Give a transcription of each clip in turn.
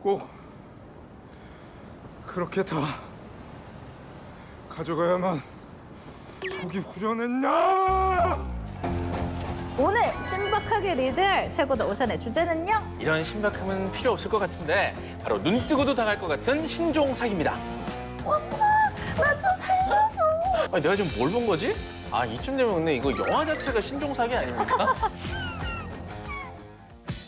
꼭 그렇게 다 가져가야만 속이 후련했냐? 오늘 신박하게 리드할 최고다 오션의 주제는요? 이런 신박함은 필요 없을 것 같은데 바로 눈 뜨고도 당할 것 같은 신종 사기입니다. 엄마, 나 좀 살려줘. 아니, 내가 지금 뭘 본 거지? 아, 이쯤 되면 근데 이거 영화 자체가 신종 사기 아닙니까?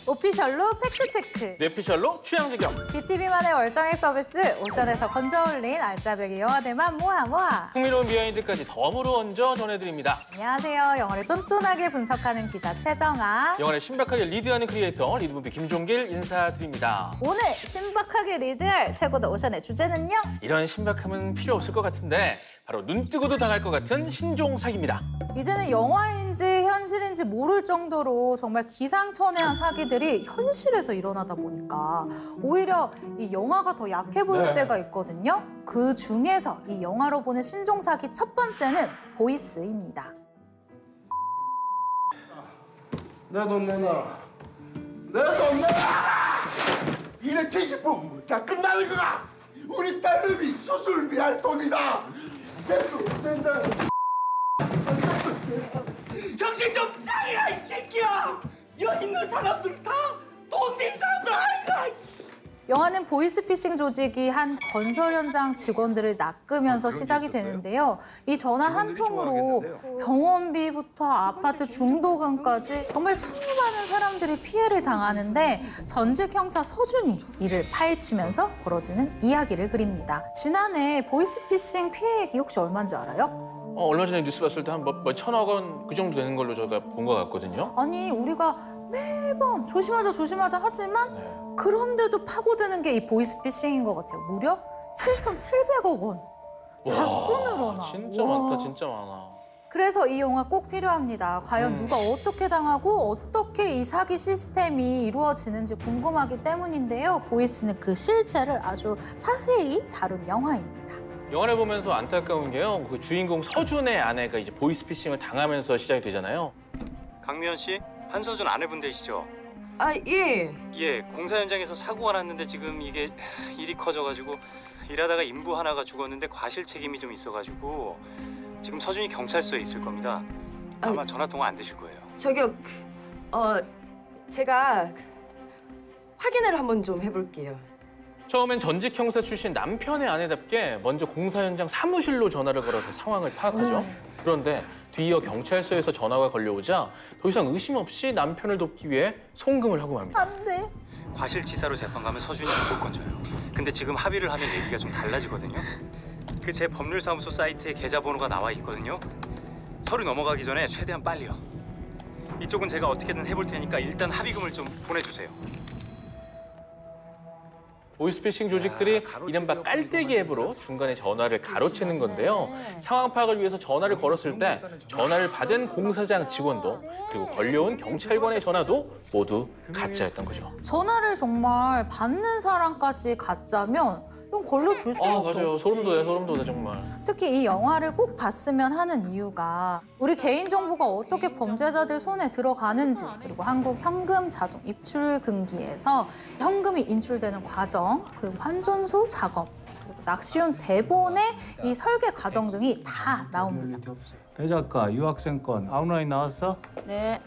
오피셜로 팩트체크. 뇌피셜로 취향 저격. BTV만의 월정액 서비스 오션에서 건져 올린 알짜배기 영화들만 모아. 흥미로운 비하인드까지 덤으로 얹어 전해드립니다. 안녕하세요. 영화를 쫀쫀하게 분석하는 기자 최정아. 영화를 신박하게 리드하는 크리에이터 리드무비 김종길 인사드립니다. 오늘 신박하게 리드할 최고다 오션의 주제는요? 이런 신박함은 필요 없을 것 같은데 바로 눈 뜨고도 당할 것 같은 신종 사기입니다. 이제는 영화인지 현실인지 모를 정도로 정말 기상천외한 사기들이 현실에서 일어나다 보니까 오히려 이 영화가 더 약해 보일 때가 있거든요. 그 중에서 이 영화로 보는 신종 사기 첫 번째는 보이스입니다. 내 돈 내놔라. 내 돈 내놔라! 이렇게 기쁘면 다 끝나는 거야! 우리 딸내미 수술비 할 돈이다! 내 돈 내놔라! 정신 좀 차리라, 이 새끼야! 여기 있는 사람들 다 돈 낸 사람들 아닌가? 영화는 보이스피싱 조직이 한 건설 현장 직원들을 낚으면서 시작이 되는데요. 이 전화 한 통으로 병원비부터 아파트 중도금까지 정말 수많은 사람들이 피해를 당하는데 전직 형사 서준이 이를 파헤치면서 벌어지는 이야기를 그립니다. 지난해 보이스피싱 피해액이 혹시 얼마인지 알아요? 얼마 전에 뉴스 봤을 때 한 뭐 1,000억 원 그 정도 되는 걸로 제가 본 것 같거든요. 아니 우리가 매번 조심하자 하지만 그런데도 파고드는 게 이 보이스피싱인 것 같아요. 무려 7,700억 원. 자꾸 늘어나. 진짜 많다, 진짜 많아. 그래서 이 영화 꼭 필요합니다. 과연 누가 어떻게 당하고 어떻게 이 사기 시스템이 이루어지는지 궁금하기 때문인데요. 보이스는 그 실체를 아주 자세히 다룬 영화입니다. 영화를 보면서 안타까운 게요. 그 주인공 서준의 아내가 이제 보이스피싱을 당하면서 시작이 되잖아요. 강미연 씨, 한서준 아내분 되시죠? 아, 예. 예, 공사 현장에서 사고가 났는데 지금 이게 일이 커져가지고 일하다가 인부 하나가 죽었는데 과실 책임이 좀 있어가지고 지금 서준이 경찰서에 있을 겁니다. 아마 전화 통화 안 되실 거예요. 저기요, 제가 확인을 한번 좀 해볼게요. 처음엔 전직 형사 출신 남편의 아내답게 먼저 공사 현장 사무실로 전화를 걸어서 상황을 파악하죠. 그런데 뒤이어 경찰서에서 전화가 걸려오자 더 이상 의심 없이 남편을 돕기 위해 송금을 하고 맙니다. 안 돼. 과실치사로 재판 가면 서준이 무조건 져요. 근데 지금 합의를 하면 얘기가 좀 달라지거든요. 그 제 법률사무소 사이트에 계좌번호가 나와 있거든요. 서류 넘어가기 전에 최대한 빨리요. 이쪽은 제가 어떻게든 해볼 테니까 일단 합의금을 좀 보내주세요. 보이스피싱 조직들이 이른바 깔때기 앱으로 중간에 전화를 가로채는 건데요. 상황 파악을 위해서 전화를 걸었을 때 전화를 받은 공사장 직원도 그리고 걸려온 경찰관의 전화도 모두 가짜였던 거죠. 전화를 정말 받는 사람까지 가짜면 이건 걸려줄 수가 없죠. 맞아요. 소름 돋네, 정말. 특히 이 영화를 꼭 봤으면 하는 이유가 우리 개인정보가 어떻게 범죄자들 손에 들어가는지 그리고 한국 현금 자동 입출 금기에서 현금이 인출되는 과정 그리고 환전소 작업 그리고 낚시용 대본의 이 설계 과정 등이 다 나옵니다. 배 작가 유학생 건 아웃라인 나왔어? 네.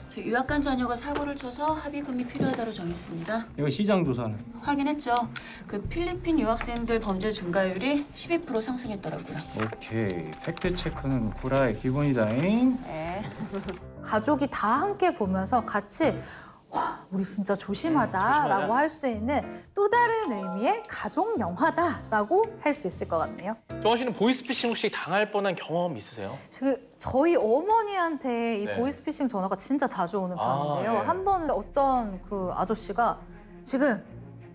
저 유학간 자녀가 사고를 쳐서 합의금이 필요하다고 정했습니다. 이거 시장 조사는? 확인했죠. 그 필리핀 유학생들 범죄 증가율이 12% 상승했더라고요. 오케이. 팩트 체크는 구라의 기본이다잉. 네. 가족이 다 함께 보면서 같이 와, 우리 진짜 조심하자라고 할 수 있는 또 다른 의미의 가족 영화다라고 할 수 있을 것 같네요. 정아 씨는 보이스피싱 혹시 당할 뻔한 경험 있으세요? 저희 어머니한테 이 보이스피싱 전화가 진짜 자주 오는 편인데요. 한 번은 어떤 그 아저씨가 지금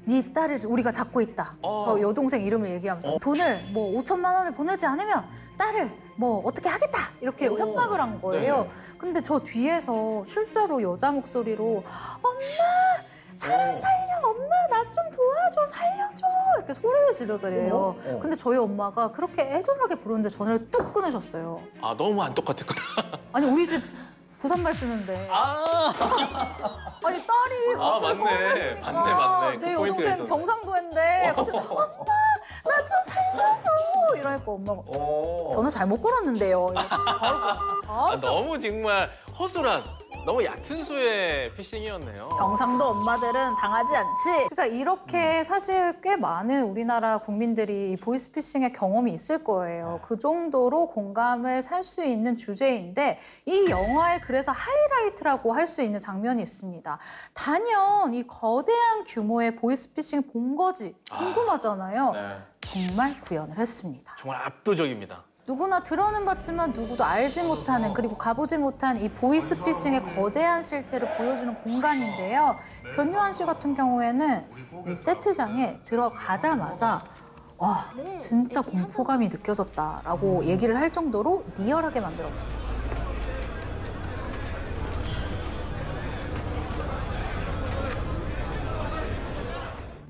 네 딸을 우리가 잡고 있다. 저 여동생 이름을 얘기하면서 돈을 뭐 5천만 원을 보내지 않으면 딸을 뭐 어떻게 하겠다 이렇게 협박을 한 거예요. 근데 저 뒤에서 실제로 여자 목소리로 엄마 사람 살려 엄마 나 좀 도와줘 살려줘 이렇게 소리를 지르더래요. 근데 저희 엄마가 그렇게 애절하게 부르는데 전화를 뚝 끊으셨어요. 아 너무 안 똑같았구나. 아니 우리 집 부산말 쓰는데 아니 딸이 아 맞네. 맞네. 내 그 포인트가 여동생 있었네. 경상도인데 갑자기 엄마 나 좀 살려줘 이러니까 엄마가 저는 잘못 걸었는데요. 너무 정말 허술한, 너무 얕은 수의 피싱이었네요. 경상도 엄마들은 당하지 않지. 그러니까 이렇게 사실 꽤 많은 우리나라 국민들이 이 보이스피싱의 경험이 있을 거예요. 그 정도로 공감을 살 수 있는 주제인데 이 영화에 그래서 하이라이트라고 할 수 있는 장면이 있습니다. 단연 이 거대한 규모의 보이스피싱 본거지 궁금하잖아요. 네. 정말 구현을 했습니다. 정말 압도적입니다. 누구나 들어는 봤지만 누구도 알지 못하는 그리고 가보지 못한 이 보이스피싱의 거대한 실체를 보여주는 공간인데요. 변요한 씨 같은 경우에는 이 세트장에 들어가자마자 와 진짜 공포감이 느껴졌다라고 얘기를 할 정도로 리얼하게 만들었죠.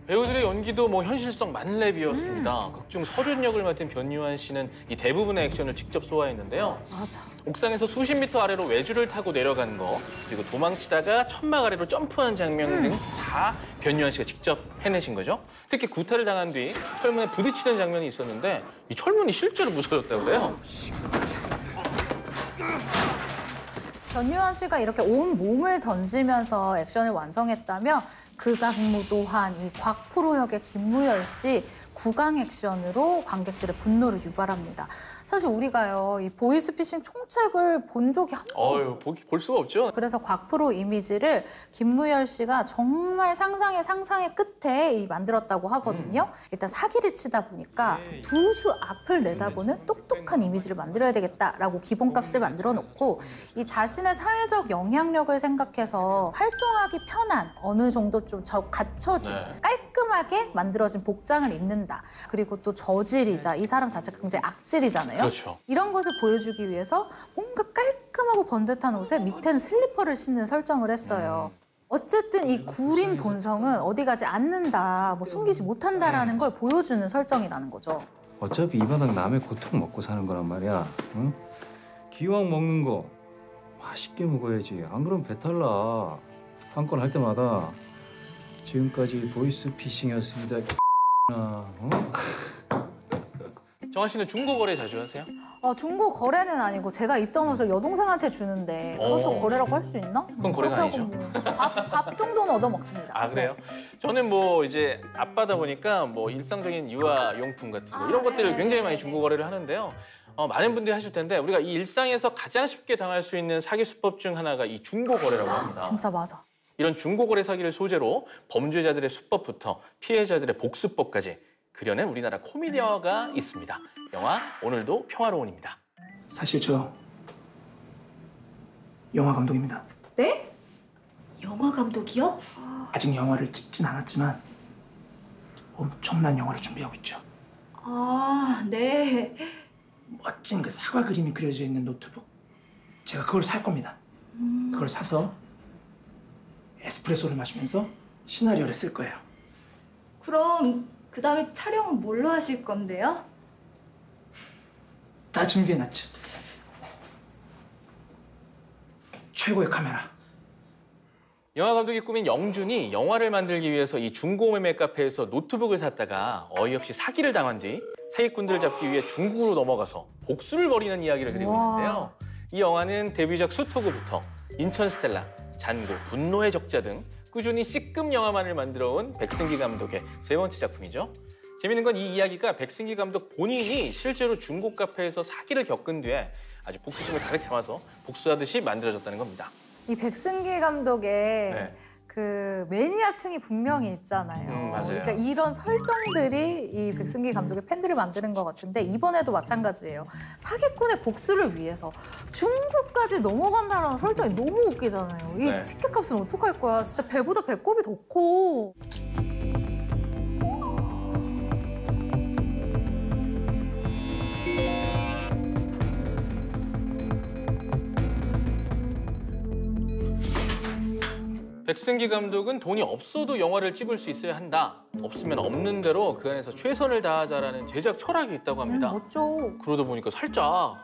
배우들의 연기도 뭐 현실성 만렙이었습니다. 극중 서준 역을 맡은 변요한 씨는 이 대부분의 액션을 직접 소화했는데요. 맞아. 옥상에서 수십 미터 아래로 외주를 타고 내려가는 거, 그리고 도망치다가 천막 아래로 점프하는 장면 등 다 변요한 씨가 직접 해내신 거죠. 특히 구타를 당한 뒤 철문에 부딪히는 장면이 있었는데 이 철문이 실제로 부서졌다고 그래요. 변요한 씨가 이렇게 온 몸을 던지면서 액션을 완성했다면 극악무도한 이 곽프로 역의 김무열 씨 구강 액션으로 관객들의 분노를 유발합니다. 사실 우리가요 이 보이스피싱 총책을 본 적이 한 번도 없죠. 볼 수가 없죠. 그래서 곽프로 이미지를 김무열 씨가 정말 상상의 끝에 만들었다고 하거든요. 일단 사기를 치다 보니까 두 수 앞을 내다보는 똑똑한 이미지를 만들어야 되겠다라고 기본값을 만들어 놓고 이 자신의 사회적 영향력을 생각해서 활동하기 편한 어느 정도 좀 갖춰진 깔끔하게 만들어진 복장을 입는다. 그리고 또 저질이자 이 사람 자체가 굉장히 악질이잖아요. 그렇죠. 이런 것을 보여주기 위해서 뭔가 깔끔하고 번듯한 옷에 밑에는 슬리퍼를 신는 설정을 했어요. 어쨌든 이 구린 본성은 어디 가지 않는다, 뭐 숨기지 못한다라는 걸 보여주는 설정이라는 거죠. 어차피 이 바닥 남의 고통 먹고 사는 거란 말이야. 응? 기왕 먹는 거 맛있게 먹어야지. 안 그러면 배탈 나. 한 건 할 때마다 지금까지 보이스피싱이었습니다. 어? 정한 씨는 중고 거래 자주 하세요? 중고 거래는 아니고 제가 입던 옷을 여동생한테 주는데 그것도 거래라고 할 수 있나? 그건 거래가 그렇게 아니죠. 하고 뭐 밥 정도는 얻어 먹습니다. 아 그래요? 저는 뭐 이제 아빠다 보니까 뭐 일상적인 유아용품 같은 거 이런 것들을 굉장히 많이 중고 거래를 하는데요. 많은 분들이 하실 텐데 우리가 이 일상에서 가장 쉽게 당할 수 있는 사기 수법 중 하나가 이 중고 거래라고 합니다. 진짜 맞아. 이런 중고 거래 사기를 소재로 범죄자들의 수법부터 피해자들의 복수법까지 그려낸 우리나라 코미디 영화가 있습니다. 영화 오늘도 평화로운입니다. 사실 저 영화 감독입니다. 네? 영화 감독이요? 아직 영화를 찍진 않았지만 엄청난 영화를 준비하고 있죠. 아, 네. 멋진 그 사과 그림이 그려져 있는 노트북. 제가 그걸 살 겁니다. 그걸 사서 에스프레소를 마시면서 시나리오를 쓸 거예요. 그럼 그 다음에 촬영은 뭘로 하실 건데요? 다 준비해놨죠. 최고의 카메라. 영화 감독의 꿈인 영준이 영화를 만들기 위해서 이 중고 매매 카페에서 노트북을 샀다가 어이없이 사기를 당한 뒤 사기꾼들을 잡기 위해 중국으로 넘어가서 복수를 벌이는 이야기를 그리고 있는데요. 이 영화는 데뷔작 수토그부터 인천 스텔라, 잔고, 분노의 적자 등 꾸준히 C급 영화만을 만들어온 백승기 감독의 세 번째 작품이죠. 재밌는 건 이 이야기가 백승기 감독 본인이 실제로 중고 카페에서 사기를 겪은 뒤에 아주 복수심을 가득 담아서 복수하듯이 만들어졌다는 겁니다. 이 백승기 감독의 그 매니아층이 분명히 있잖아요. 맞아요. 그러니까 이런 설정들이 이 백승기 감독의 팬들을 만드는 것 같은데 이번에도 마찬가지예요. 사기꾼의 복수를 위해서 중국까지 넘어간다는 설정이 너무 웃기잖아요. 이 티켓값은 어떡할 거야. 진짜 배보다 배꼽이 더 커. 백승기 감독은 돈이 없어도 영화를 찍을 수 있어야 한다. 없으면 없는 대로 그 안에서 최선을 다하자라는 제작 철학이 있다고 합니다. 멋져. 그러다 보니까 살짝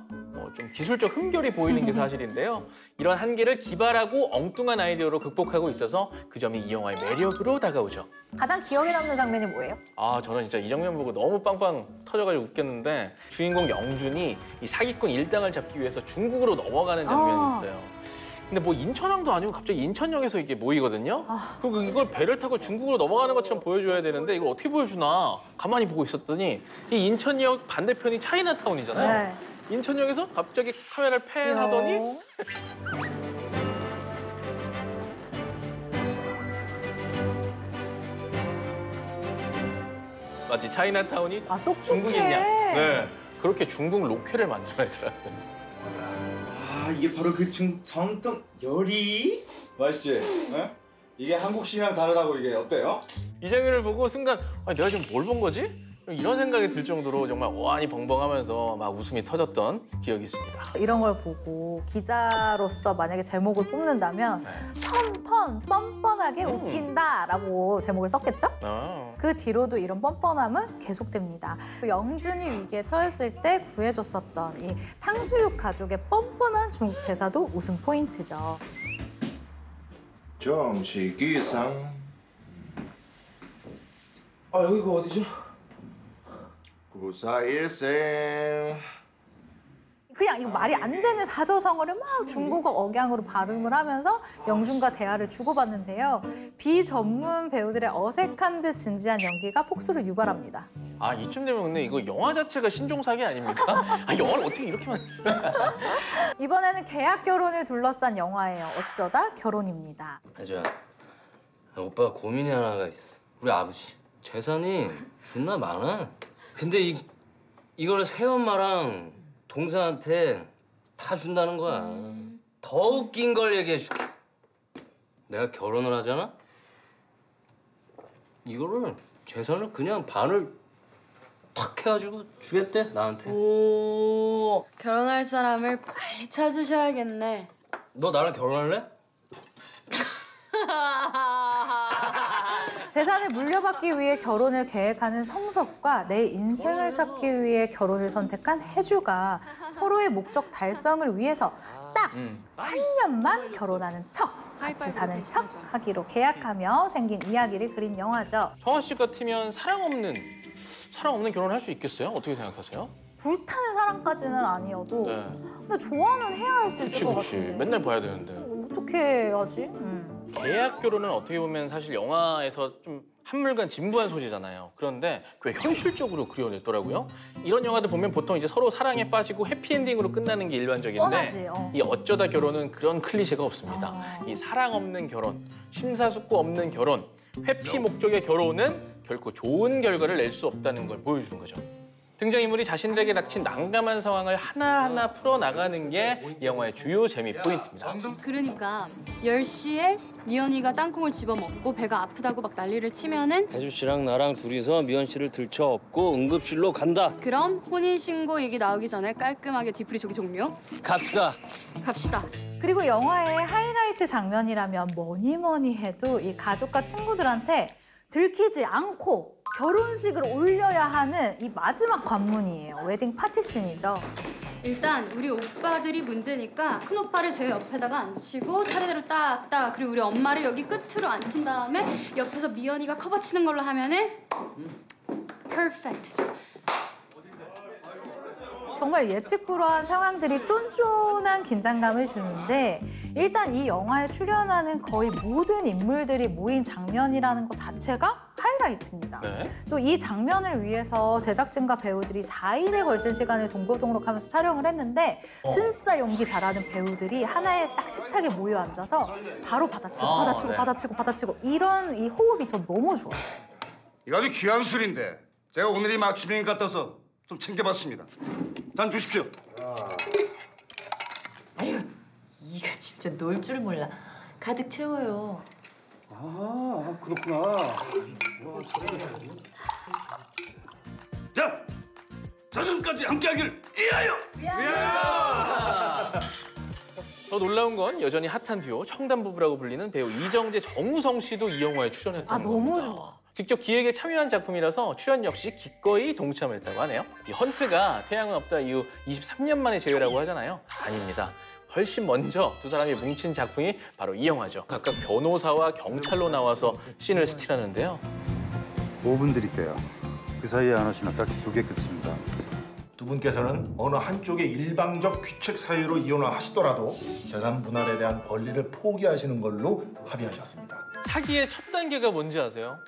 좀 기술적 흠결이 보이는 게 사실인데요. 이런 한계를 기발하고 엉뚱한 아이디어로 극복하고 있어서 그 점이 이 영화의 매력으로 다가오죠. 가장 기억에 남는 장면이 뭐예요? 아, 저는 진짜 이 장면 보고 너무 빵빵 터져가지고 웃겼는데 주인공 영준이 이 사기꾼 일당을 잡기 위해서 중국으로 넘어가는 장면이 있어요. 근데 뭐 인천항도 아니고 갑자기 인천역에서 이게 모이거든요. 그리고 이걸 배를 타고 중국으로 넘어가는 것처럼 보여줘야 되는데 이걸 어떻게 보여주나 가만히 보고 있었더니 이 인천역 반대편이 차이나타운이잖아요. 네. 인천역에서 갑자기 카메라를 팬하더니 마치 차이나타운이 똑똑해. 중국인 양. 네, 그렇게 중국 로케를 만들어내더라고요. 아, 이게 바로 그 정통 요리? 맛있지? 네? 이게 한국식이랑 다르다고 이게 어때요? 이 장면을 보고 순간 내가 지금 뭘 본 거지? 이런 생각이 들 정도로 정말 오한이 벙벙하면서 막 웃음이 터졌던 기억이 있습니다. 이런 걸 보고 기자로서 만약에 제목을 뽑는다면 뻔뻔하게 웃긴다라고 제목을 썼겠죠? 그 뒤로도 이런 뻔뻔함은 계속됩니다. 영준이 위기에 처했을 때 구해줬었던 이 탕수육 가족의 뻔뻔한 중국 대사도 웃음 포인트죠. 정식이상. 여기가 어디죠? 94일생. 그냥 이거 말이 안 되는 사저성어를 막 중국어 억양으로 발음을 하면서 영준과 대화를 주고받는데요. 비전문 배우들의 어색한 듯 진지한 연기가 폭소를 유발합니다. 아, 이쯤 되면 근데 이거 영화 자체가 신종사기 아닙니까? 영화를 어떻게 이렇게 이번에는 계약 결혼을 둘러싼 영화예요. 어쩌다 결혼입니다. 혜주야, 오빠가 고민이 하나가 있어. 우리 아버지 재산이 존나 많아. 근데 이걸 새엄마랑 동생한테 다 준다는 거야. 더 웃긴 걸 얘기해 줄게. 내가 결혼을 하잖아? 이거를 재산을 그냥 반을 탁 해가지고 주겠대, 나한테. 오, 결혼할 사람을 빨리 찾으셔야겠네. 너 나랑 결혼할래? 재산을 물려받기 위해 결혼을 계획하는 성석과 내 인생을 찾기 위해 결혼을 선택한 혜주가 서로의 목적 달성을 위해서 딱 3년만 결혼하는 척, 같이 사는 척 하기로 계약하며 생긴 이야기를 그린 영화죠. 성화 씨 같으면 사랑 없는 결혼을 할 수 있겠어요? 어떻게 생각하세요? 불타는 사랑까지는 아니어도 근데 좋아는 해야 할 수 있을 것 그치. 같은데. 맨날 봐야 되는데. 어떻게 해야지? 계약 결혼은 어떻게 보면 사실 영화에서 좀 한물간 진부한 소재잖아요. 그런데 꽤 현실적으로 그려냈더라고요. 이런 영화들 보면 보통 이제 서로 사랑에 빠지고 해피엔딩으로 끝나는 게 일반적인데 뻔하지, 이 어쩌다 결혼은 그런 클리셰가 없습니다. 이 사랑 없는 결혼, 심사숙고 없는 결혼, 회피 목적의 결혼은 결코 좋은 결과를 낼 수 없다는 걸 보여주는 거죠. 등장인물이 자신들에게 닥친 난감한 상황을 하나하나 풀어나가는 게 이 영화의 주요 재미 포인트입니다. 그러니까 10시에 미연이가 땅콩을 집어먹고 배가 아프다고 막 난리를 치면은 혜주 씨랑 나랑 둘이서 미연 씨를 들쳐업고 응급실로 간다. 그럼 혼인신고 얘기 나오기 전에 깔끔하게 뒤풀이 조기 종료. 갑시다. 갑시다. 그리고 영화의 하이라이트 장면이라면 뭐니 해도 이 가족과 친구들한테 들키지 않고 결혼식을 올려야 하는 이 마지막 관문이에요. 웨딩 파티씬이죠. 일단 우리 오빠들이 문제니까 큰 오빠를 제 옆에다가 앉히고 차례대로 딱딱 그리고 우리 엄마를 여기 끝으로 앉힌 다음에 옆에서 미연이가 커버 치는 걸로 하면은 퍼펙트죠. 정말 예측 불허한 상황들이 쫀쫀한 긴장감을 주는데 일단 이 영화에 출연하는 거의 모든 인물들이 모인 장면이라는 것 자체가 하이라이트입니다. 또 이 장면을 위해서 제작진과 배우들이 4일에 걸친 시간을 동고동락하면서 촬영을 했는데 진짜 연기 잘하는 배우들이 하나의 딱 식탁에 모여 앉아서 바로 받아치고 이런 이 호흡이 전 너무 좋았어요. 이거 아주 귀한 술인데 제가 오늘이 마침인 것 같아서 좀 챙겨봤습니다. 잔 주십시오. 아유, 이가 진짜 놀 줄 몰라. 가득 채워요. 아, 그렇구나. 자, 저승까지 함께하길 위하여! 더 놀라운 건 여전히 핫한 듀오 청담부부라고 불리는 배우 이정재, 정우성 씨도 이 영화에 출연했다는 겁니다. 너무 좋아. 직접 기획에 참여한 작품이라서 출연 역시 기꺼이 동참했다고 하네요. 이 헌트가 태양은 없다 이후 23년 만의 재회라고 하잖아요. 아닙니다. 훨씬 먼저 두 사람이 뭉친 작품이 바로 이 영화죠. 각각 변호사와 경찰로 나와서 씬을 스틸하는데요. 5분 드릴게요. 그 사이에 안 오시면 딱히 2개 끊습니다. 두 분께서는 어느 한쪽의 일방적 규칙 사유로 이혼을 하시더라도 재산 분할에 대한 권리를 포기하시는 걸로 합의하셨습니다. 사기의 첫 단계가 뭔지 아세요?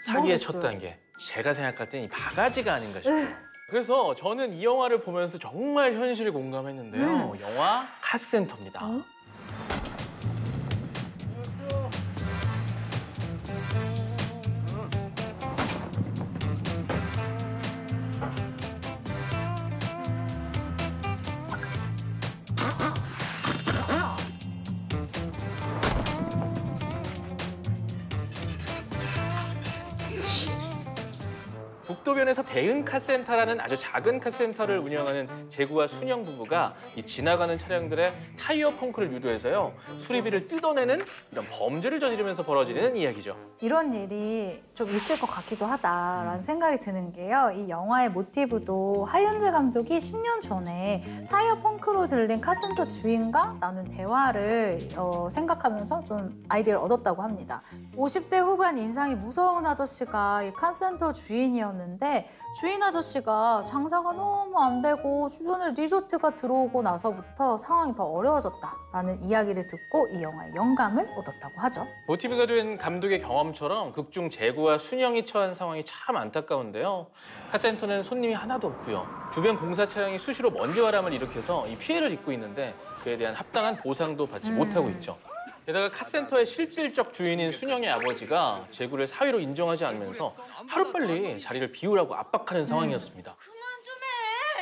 사기의 첫 단계. 제가 생각할 땐 이 바가지가 아닌가 싶어요. 그래서 저는 이 영화를 보면서 정말 현실에 공감했는데요. 영화 카센터입니다. 북도변에서 대응 카센터라는 아주 작은 카센터를 운영하는 재구와 순영 부부가 이 지나가는 차량들의 타이어 펑크를 유도해서요 수리비를 뜯어내는 이런 범죄를 저지르면서 벌어지는 이야기죠. 이런 일이 좀 있을 것 같기도 하다라는 생각이 드는 게요. 이 영화의 모티브도 하윤재 감독이 10년 전에 타이어 펑크로 들린 카센터 주인과 나눈 대화를 생각하면서 좀 아이디어를 얻었다고 합니다. 50대 후반 인상이 무서운 아저씨가 이 카센터 주인이었는데 주인 아저씨가 장사가 너무 안 되고 주변에 리조트가 들어오고 나서부터 상황이 더 어려워졌다라는 이야기를 듣고 이 영화에 영감을 얻었다고 하죠. 모티브가 된 감독의 경험처럼 극중 재구와 순영이 처한 상황이 참 안타까운데요. 카센터는 손님이 하나도 없고요. 주변 공사 차량이 수시로 먼지바람을 일으켜서 이 피해를 입고 있는데 그에 대한 합당한 보상도 받지 못하고 있죠. 게다가 카센터의 실질적 주인인 순영의 아버지가 재구를 사위로 인정하지 않으면서 하루빨리 자리를 비우라고 압박하는 상황이었습니다. 그만 좀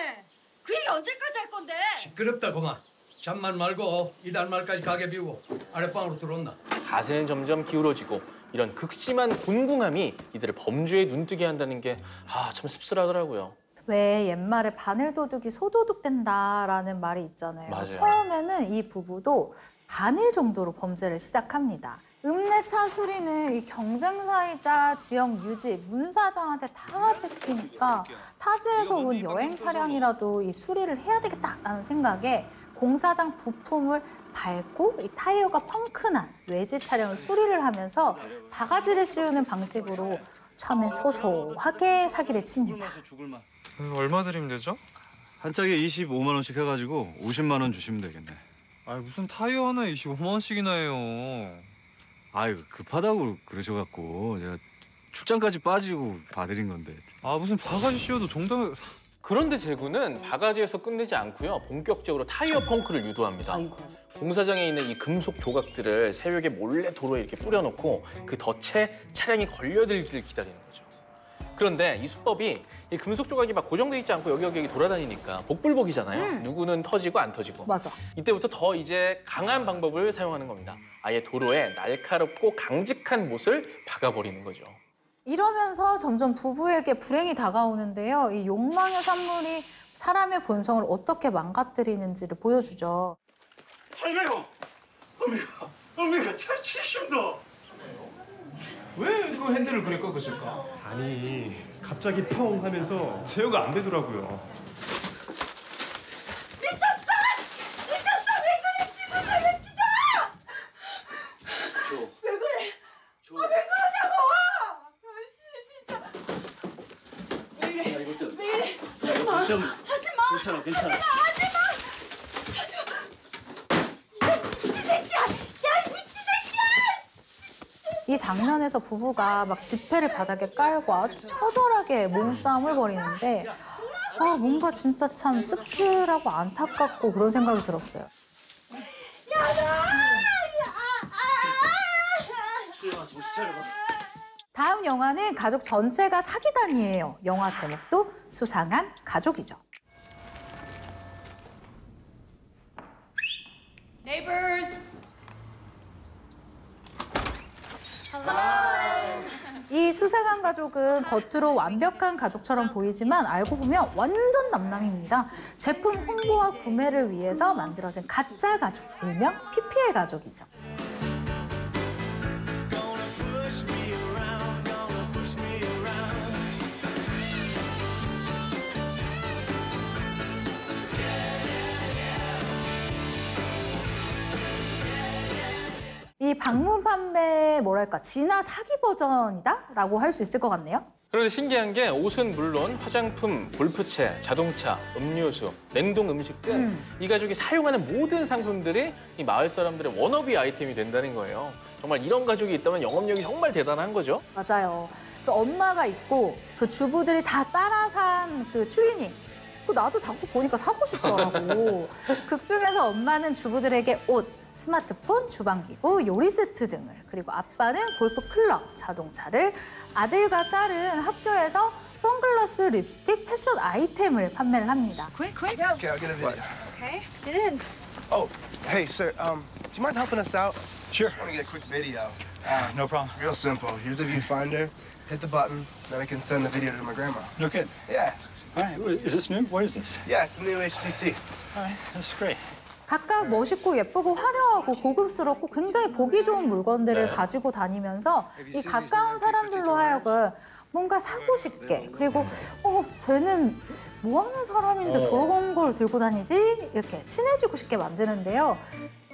해. 그 얘기 언제까지 할 건데? 시끄럽다 그만. 잠만 말고 이달 말까지 가게 비우고 아랫방으로 들어온다. 가세는 점점 기울어지고 이런 극심한 곤궁함이 이들을 범죄에 눈뜨게 한다는 게 참 씁쓸하더라고요. 왜 옛말에 바늘도둑이 소도둑 된다라는 말이 있잖아요. 맞아요. 처음에는 이 부부도 바늘 정도로 범죄를 시작합니다. 읍내차 수리는 이 경쟁사이자 지역 유지, 문사장한테 다 뺏기니까 타지에서 온 여행 차량이라도 이 수리를 해야 되겠다라는 생각에 공사장 부품을 밟고 이 타이어가 펑크난 외지 차량을 수리를 하면서 바가지를 씌우는 방식으로 처음엔 소소하게 사기를 칩니다. 얼마 드리면 되죠? 한 짝에 25만 원씩 해가지고 50만 원 주시면 되겠네. 아 무슨 타이어 하나에 25만 원씩이나 해요. 아유 급하다고 그러셔갖고 제가 출장까지 빠지고 봐드린 건데. 아 무슨 바가지 씌워도 정당해. 그런데 재구는 바가지에서 끝내지 않고요. 본격적으로 타이어 펑크를 유도합니다. 공사장에 있는 이 금속 조각들을 새벽에 몰래 도로에 이렇게 뿌려놓고 그 덫에 차량이 걸려들기를 기다리는 거죠. 그런데 이 수법이 이 금속 조각이 막 고정돼 있지 않고 여기 돌아다니니까 복불복이잖아요. 누구는 터지고 안 터지고. 맞아. 이때부터 더 이제 강한 방법을 사용하는 겁니다. 아예 도로에 날카롭고 강직한 못을 박아버리는 거죠. 이러면서 점점 부부에게 불행이 다가오는데요. 이 욕망의 산물이 사람의 본성을 어떻게 망가뜨리는지를 보여주죠. 아이고, 어미가 차 치신다. 왜 그 핸들을 그래 꺾었을까? 아니 갑자기 펑 하면서 제어가 안 되더라고요. 미쳤어! 왜 그래? 집을 왜 찢어? 왜 그래? 왜 그러냐고! 아씨 진짜. 왜 이래? 왜 이래? 하지마! 괜찮아. 이 장면에서 부부가 막 지폐를 바닥에 깔고 아주 처절하게 몸싸움을 벌이는데 뭔가 진짜 참 씁쓸하고 안타깝고 그런 생각이 들었어요. 다음 영화는 가족 전체가 사기단이에요. 영화 제목도 수상한 가족이죠. Neighbors. 이 수상한 가족은 겉으로 완벽한 가족처럼 보이지만 알고 보면 완전 남남입니다. 제품 홍보와 구매를 위해서 만들어진 가짜 가족, 일명 PPL 가족이죠. 이 방문 판매 뭐랄까 진화 사기 버전이다라고 할 수 있을 것 같네요. 그런데 신기한 게 옷은 물론 화장품, 골프채, 자동차, 음료수, 냉동 음식 등 이 가족이 사용하는 모든 상품들이 이 마을 사람들의 워너비 아이템이 된다는 거예요. 정말 이런 가족이 있다면 영업력이 정말 대단한 거죠. 맞아요. 그 엄마가 있고 그 주부들이 다 따라 산 그 트리닝. 그 나도 자꾸 보니까 사고 싶더라고. 극 중에서 엄마는 주부들에게 옷, 스마트폰, 주방기구, 요리 세트 등을, 그리고 아빠는 골프 클럽, 자동차를, 아들과 딸은 학교에서 선글라스, 립스틱, 패션 아이템을 판매를 합니다. Okay, I'll get a video. Okay, let's get in. Oh, hey, sir, do you mind helping us out? Sure. I just want to get a quick video. No problem. It's real simple. Here's a viewfinder. Hit the button, then I can send the video to my grandma. No kidding. Yeah. All right, is this new? What is this? Yeah, it's the new HTC. All right, that's great. 각각 멋있고 예쁘고 화려하고 고급스럽고 굉장히 보기 좋은 물건들을 네. 가지고 다니면서 이 가까운 사람들로 하여금 뭔가 사고 싶게, 그리고 쟤는 뭐 하는 사람인데 저런 걸 들고 다니지? 이렇게 친해지고 싶게 만드는데요.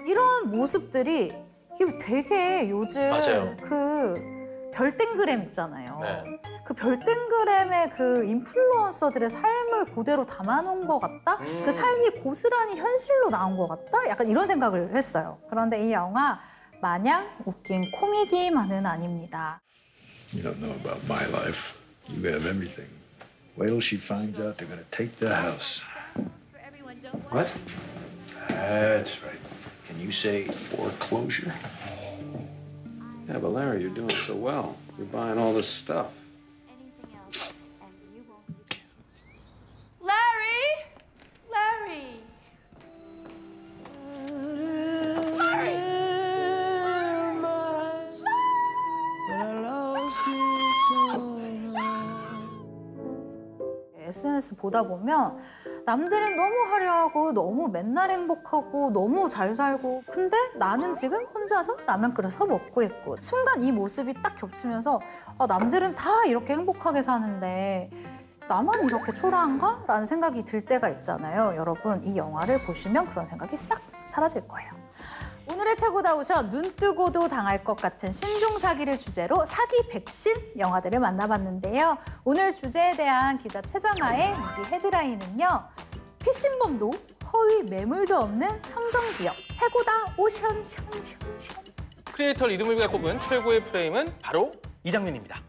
이런 모습들이 이게 되게 요즘 맞아요. 그 별땡그램 있잖아요. 네. 그 별땡그램의 그 인플루언서들의 삶을 그대로 담아놓은 것 같다? 그 삶이 고스란히 현실로 나온 것 같다? 약간 이런 생각을 했어요. 그런데 이 영화 마냥 웃긴 코미디만은 아닙니다. You don't know about my life. You have everything. Wait till she finds out they're gonna take the house. What? That's right. Can you say foreclosure? Yeah, but Larry, you're doing so well. You're buying all this stuff. Larry! SNS 보다 보면 남들은 너무 화려하고 너무 맨날 행복하고 너무 잘 살고, 근데 나는 지금 혼자서 라면 끓여서 먹고 있고, 순간 이 모습이 딱 겹치면서 남들은 다 이렇게 행복하게 사는데 나만 이렇게 초라한가? 라는 생각이 들 때가 있잖아요. 여러분, 이 영화를 보시면 그런 생각이 싹 사라질 거예요. 오늘의 최고다 오션, 눈 뜨고도 당할 것 같은 신종사기를 주제로 사기 백신 영화들을 만나봤는데요. 오늘 주제에 대한 기자 최정아의 미디 헤드라인은요. 피싱범도 허위 매물도 없는 청정지역, 최고다 오션. 크리에이터 리듬을가 꼽은 최고의 프레임은 바로 이 장면입니다.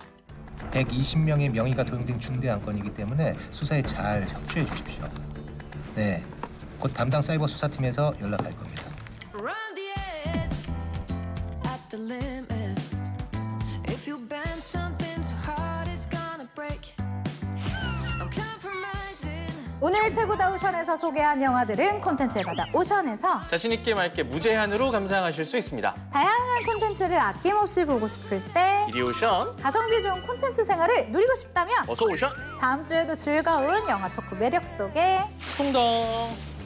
120명의 명의가 도용된 중대 안건이기 때문에 수사에 잘 협조해 주십시오. 네, 곧 담당 사이버 수사팀에서 연락할 겁니다. 오늘 최고다 오션에서 소개한 영화들은 콘텐츠에 받아 오션에서 자신 있게 맑게 무제한으로 감상하실 수 있습니다. 다양한 콘텐츠를 아낌없이 보고 싶을 때 이리 오션. 가성비 좋은 콘텐츠 생활을 누리고 싶다면 어서 오션. 다음 주에도 즐거운 영화 토크 매력 속에 풍덩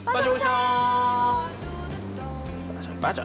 빠져 오션. 빠져.